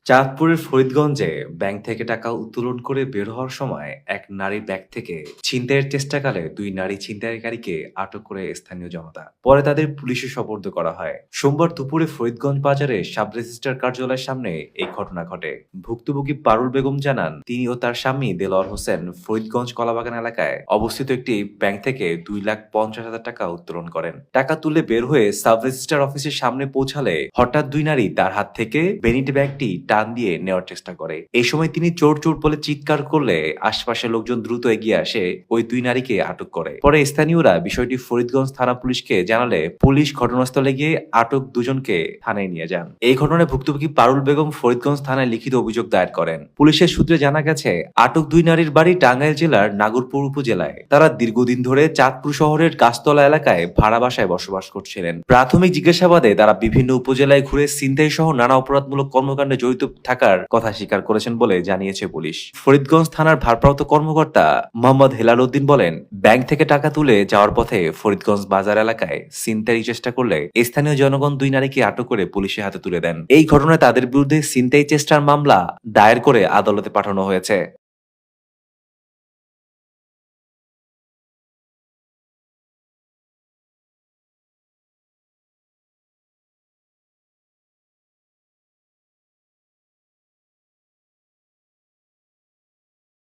চাঁদপুরের ফরিদগঞ্জে ব্যাংক থেকে টাকা উত্তোলন করে বের হওয়ার সময় এক নারীর ব্যাগ থেকে ছিনতাইয়ের চেষ্টাকালে দুই নারী ছিনতাইকারীকে আটক করে স্থানীয় জনতা। পরে তাদের পুলিশে সোপর্দ করা হয়। সোমবার দুপুরে ফরিদগঞ্জ বাজারে সাব রেজিস্ট্রার কার্যালয়ের সামনে এই ঘটনা ঘটে। ভুক্তভোগী পারুল বেগম জানান, তিনি ও তার স্বামী দেলোয়ার হোসেন ফরিদগঞ্জ কলাবাগান এলাকায় অবস্থিত একটি ব্যাংক থেকে 2,50,000 টাকা উত্তোলন করেন। টাকা তুলে বের হয়ে সাব রেজিস্ট্রার অফিসের সামনে পৌঁছালে হঠাৎ দুই নারী তার হাত থেকে বেনিটি ব্যাগটি টান দিয়ে নেওয়ার চেষ্টা করে। এই সময় তিনি চোর চোর বলে চিৎকার করলে আশপাশের লোকজন দ্রুত এগিয়ে আসে ওই দুই নারীকে আটক করে। পরে স্থানীয়রা বিষয়টি ফরিদগঞ্জ থানা পুলিশকে জানালে পুলিশ ঘটনাস্থলে গিয়ে আটক দুজনকে থানায় নিয়ে যান। এই ঘটনায় ভুক্তভোগী পারুল বেগম ফরিদগঞ্জ থানায় লিখিত অভিযোগ দায়ের করেন। পুলিশের সূত্রে জানা গেছে, আটক দুই নারীর বাড়ি টাঙ্গাইল জেলার নাগরপুর উপজেলায়। তারা দীর্ঘদিন ধরে চাঁদপুর শহরের গাছতলা এলাকায় ভাড়া বাসায় বসবাস করছিলেন। প্রাথমিক জিজ্ঞাসাবাদে তারা বিভিন্ন উপজেলায় ঘুরে ছিনতাই সহ নানা অপরাধমূলক কর্মকাণ্ডে জড়িত থাকার কথা স্বীকার করেছেন বলে জানিয়েছে পুলিশ। ফরিদগঞ্জ থানার ভারপ্রাপ্ত কর্মকর্তা মোহাম্মদ হেলাল উদ্দিন বলেন, ব্যাংক থেকে টাকা তুলে যাওয়ার পথে ফরিদগঞ্জ বাজার এলাকায় ছিনতাইয়ের চেষ্টা করলে স্থানীয় জনগণ দুই নারীকে আটক করে পুলিশের হাতে তুলে দেন। এই ঘটনায় তাদের বিরুদ্ধে ছিনতাই চেষ্টার মামলা দায়ের করে আদালতে পাঠানো হয়েছে।